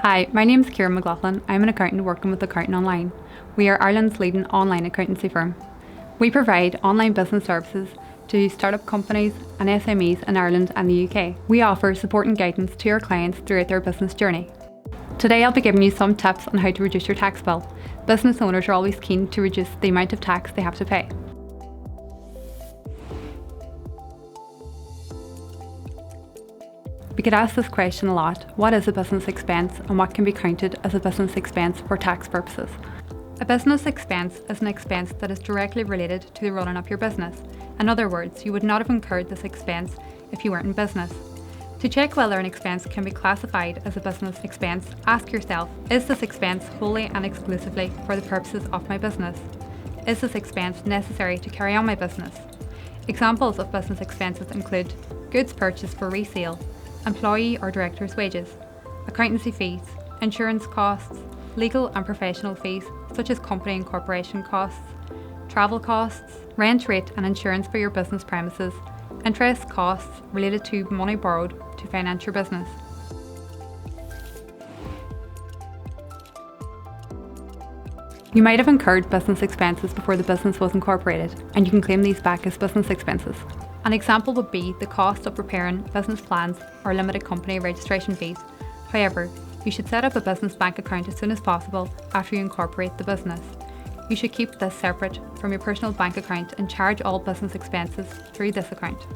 Hi, my name is Kieran McLaughlin. I'm an accountant working with Accounting Online. We are Ireland's leading online accountancy firm. We provide online business services to startup companies and SMEs in Ireland and the UK. We offer support and guidance to our clients throughout their business journey. Today I'll be giving you some tips on how to reduce your tax bill. Business owners are always keen to reduce the amount of tax they have to pay. We get asked this question a lot: what is a business expense and what can be counted as a business expense for tax purposes? A business expense is an expense that is directly related to the running of your business. In other words, you would not have incurred this expense if you weren't in business. To check whether an expense can be classified as a business expense, ask yourself, is this expense wholly and exclusively for the purposes of my business? Is this expense necessary to carry on my business? Examples of business expenses include goods purchased for resale, employee or director's wages, accountancy fees, insurance costs, legal and professional fees such as company and corporation costs, travel costs, rent rate and insurance for your business premises, interest costs related to money borrowed to finance your business. You might have incurred business expenses before the business was incorporated, and you can claim these back as business expenses. An example would be the cost of preparing business plans or limited company registration fees. However, you should set up a business bank account as soon as possible after you incorporate the business. You should keep this separate from your personal bank account and charge all business expenses through this account.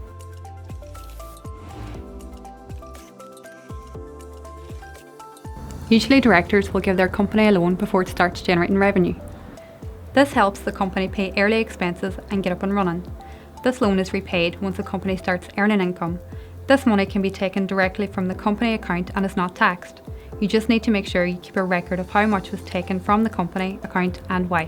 Usually directors will give their company a loan before it starts generating revenue. This helps the company pay early expenses and get up and running. This loan is repaid once the company starts earning income. This money can be taken directly from the company account and is not taxed. You just need to make sure you keep a record of how much was taken from the company account and why.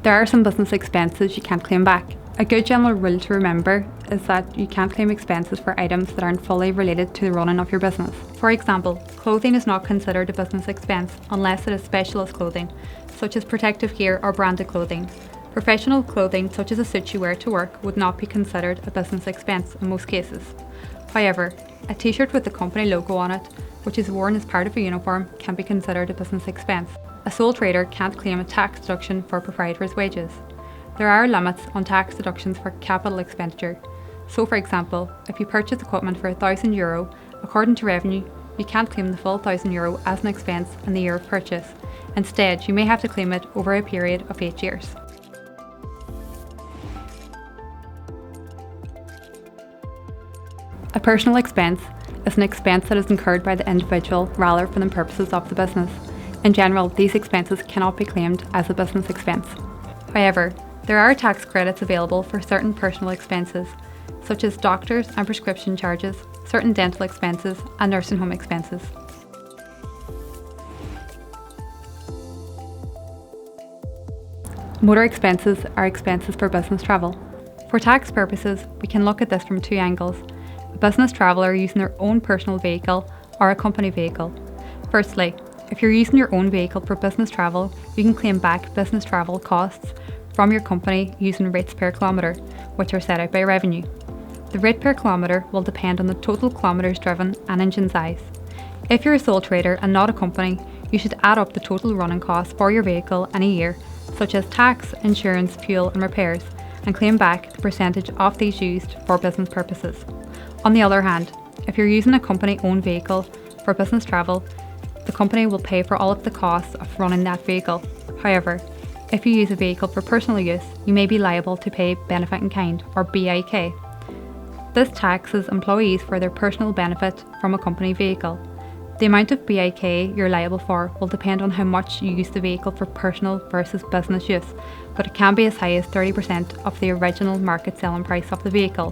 There are some business expenses you can't claim back. A good general rule to remember is that you can't claim expenses for items that aren't fully related to the running of your business. For example, clothing is not considered a business expense unless it is specialist clothing, such as protective gear or branded clothing. Professional clothing, such as a suit you wear to work, would not be considered a business expense in most cases. However, a t-shirt with the company logo on it, which is worn as part of a uniform, can be considered a business expense. A sole trader can't claim a tax deduction for proprietor's wages. There are limits on tax deductions for capital expenditure. So for example, if you purchase equipment for €1,000, according to revenue, you can't claim the full €1,000 as an expense in the year of purchase. Instead, you may have to claim it over a period of 8 years. A personal expense is an expense that is incurred by the individual rather than the purposes of the business. In general, these expenses cannot be claimed as a business expense. However, there are tax credits available for certain personal expenses, such as doctors and prescription charges, certain dental expenses, and nursing home expenses. Motor expenses are expenses for business travel. For tax purposes, we can look at this from two angles: a business traveller using their own personal vehicle or a company vehicle. Firstly, if you're using your own vehicle for business travel, you can claim back business travel costs from your company using rates per kilometre, which are set out by revenue. The rate per kilometre will depend on the total kilometres driven and engine size. If you're a sole trader and not a company, you should add up the total running costs for your vehicle in a year, such as tax, insurance, fuel and repairs, and claim back the percentage of these used for business purposes. On the other hand, if you're using a company-owned vehicle for business travel, the company will pay for all of the costs of running that vehicle. However, if you use a vehicle for personal use, you may be liable to pay benefit in kind, or BIK. This taxes employees for their personal benefit from a company vehicle. The amount of BIK you're liable for will depend on how much you use the vehicle for personal versus business use, but it can be as high as 30% of the original market selling price of the vehicle.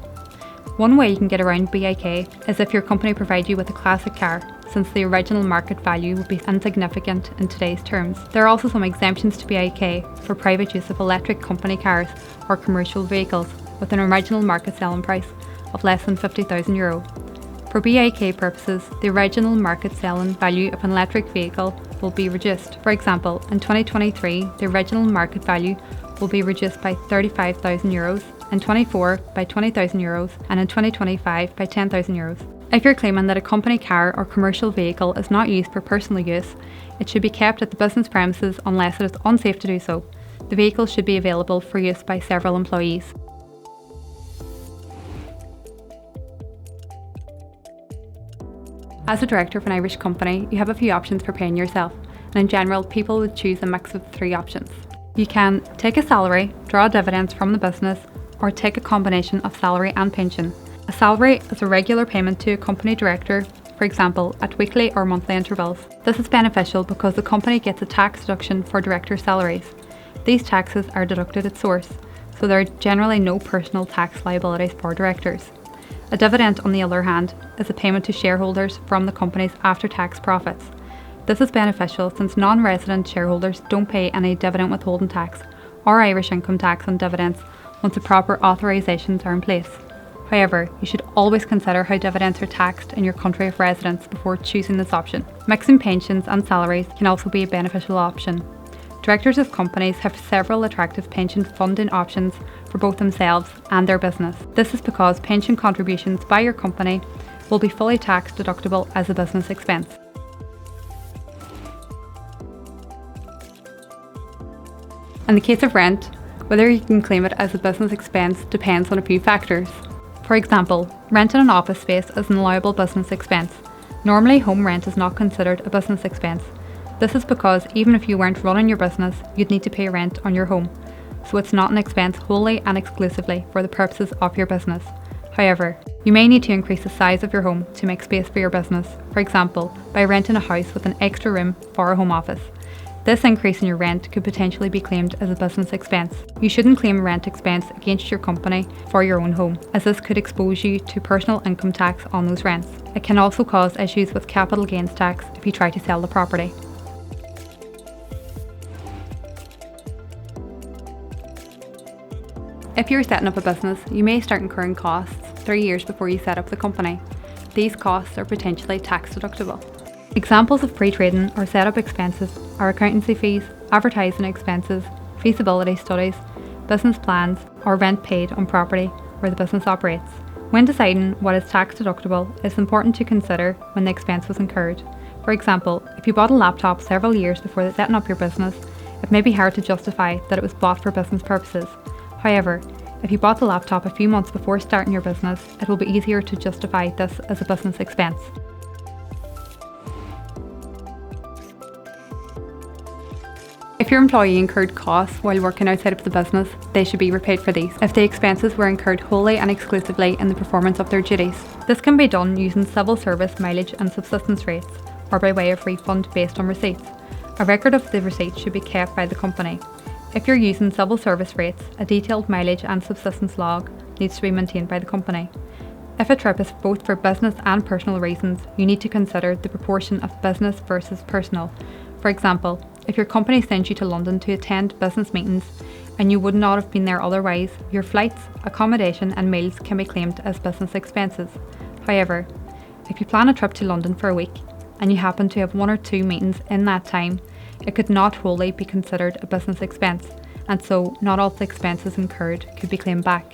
One way you can get around BIK is if your company provides you with a classic car, since the original market value would be insignificant in today's terms. There are also some exemptions to BIK for private use of electric company cars or commercial vehicles with an original market selling price of less than €50,000. For BIK purposes, the original market selling value of an electric vehicle will be reduced. For example, in 2023, the original market value will be reduced by €35,000 in 24 by €20,000 and in 2025 by €10,000. If you're claiming that a company car or commercial vehicle is not used for personal use, it should be kept at the business premises unless it is unsafe to do so. The vehicle should be available for use by several employees. As a director of an Irish company, you have a few options for paying yourself, and in general, people would choose a mix of 3 options. You can take a salary, draw dividends from the business, or take a combination of salary and pension. A salary is a regular payment to a company director, for example, at weekly or monthly intervals. This is beneficial because the company gets a tax deduction for director salaries. These taxes are deducted at source, so there are generally no personal tax liabilities for directors. A dividend, on the other hand, is a payment to shareholders from the company's after-tax profits. This is beneficial since non-resident shareholders don't pay any dividend withholding tax or Irish income tax on dividends once the proper authorisations are in place. However, you should always consider how dividends are taxed in your country of residence before choosing this option. Mixing pensions and salaries can also be a beneficial option. Directors of companies have several attractive pension funding options for both themselves and their business. This is because pension contributions by your company will be fully tax deductible as a business expense. In the case of rent, whether you can claim it as a business expense depends on a few factors. For example, renting an office space is an allowable business expense. Normally, home rent is not considered a business expense. This is because even if you weren't running your business, you'd need to pay rent on your home, so it's not an expense wholly and exclusively for the purposes of your business. However, you may need to increase the size of your home to make space for your business, for example, by renting a house with an extra room for a home office. This increase in your rent could potentially be claimed as a business expense. You shouldn't claim a rent expense against your company for your own home, as this could expose you to personal income tax on those rents. It can also cause issues with capital gains tax if you try to sell the property. If you're setting up a business, you may start incurring costs 3 years before you set up the company. These costs are potentially tax deductible. Examples of pre-trading or setup expenses are accountancy fees, advertising expenses, feasibility studies, business plans, or rent paid on property where the business operates. When deciding what is tax deductible, it's important to consider when the expense was incurred. For example, if you bought a laptop several years before setting up your business, it may be hard to justify that it was bought for business purposes. However, if you bought the laptop a few months before starting your business, it will be easier to justify this as a business expense. If your employee incurred costs while working outside of the business, they should be repaid for these if the expenses were incurred wholly and exclusively in the performance of their duties. This can be done using civil service mileage and subsistence rates, or by way of refund based on receipts. A record of the receipts should be kept by the company. If you're using civil service rates, a detailed mileage and subsistence log needs to be maintained by the company. If a trip is both for business and personal reasons, you need to consider the proportion of business versus personal. For example, if your company sends you to London to attend business meetings and you would not have been there otherwise, your flights, accommodation and meals can be claimed as business expenses. However, if you plan a trip to London for a week and you happen to have 1 or 2 meetings in that time, it could not wholly be considered a business expense, and so not all the expenses incurred could be claimed back.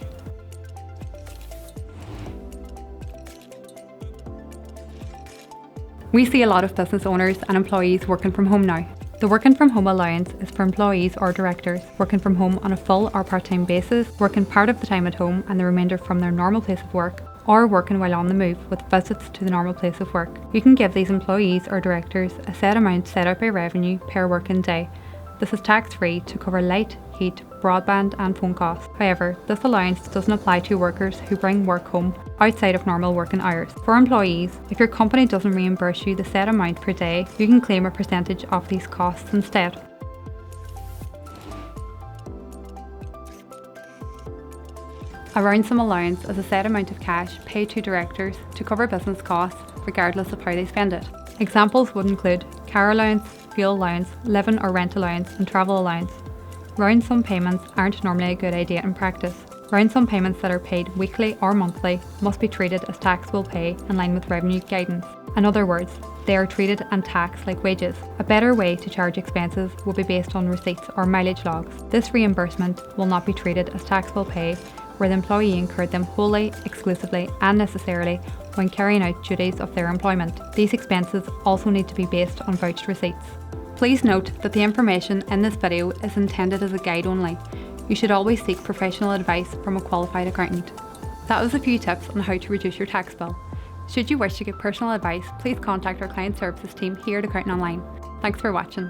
We see a lot of business owners and employees working from home now. The working from home allowance is for employees or directors working from home on a full or part-time basis, working part of the time at home and the remainder from their normal place of work, or working while on the move with visits to the normal place of work. You can give these employees or directors a set amount set out by revenue per working day. This is tax-free to cover light, heat, broadband and phone costs. However, this allowance doesn't apply to workers who bring work home outside of normal working hours. For employees, if your company doesn't reimburse you the set amount per day, you can claim a percentage of these costs instead. A round sum allowance is a set amount of cash paid to directors to cover business costs regardless of how they spend it. Examples would include car allowance, fuel allowance, living or rent allowance and travel allowance. Round sum payments aren't normally a good idea in practice. Round sum payments that are paid weekly or monthly must be treated as taxable pay in line with revenue guidance. In other words, they are treated and taxed like wages. A better way to charge expenses will be based on receipts or mileage logs. This reimbursement will not be treated as taxable pay where the employee incurred them wholly, exclusively, and necessarily when carrying out duties of their employment. These expenses also need to be based on vouched receipts. Please note that the information in this video is intended as a guide only. You should always seek professional advice from a qualified accountant. That was a few tips on how to reduce your tax bill. Should you wish to get personal advice, please contact our client services team here at Accounting Online. Thanks for watching.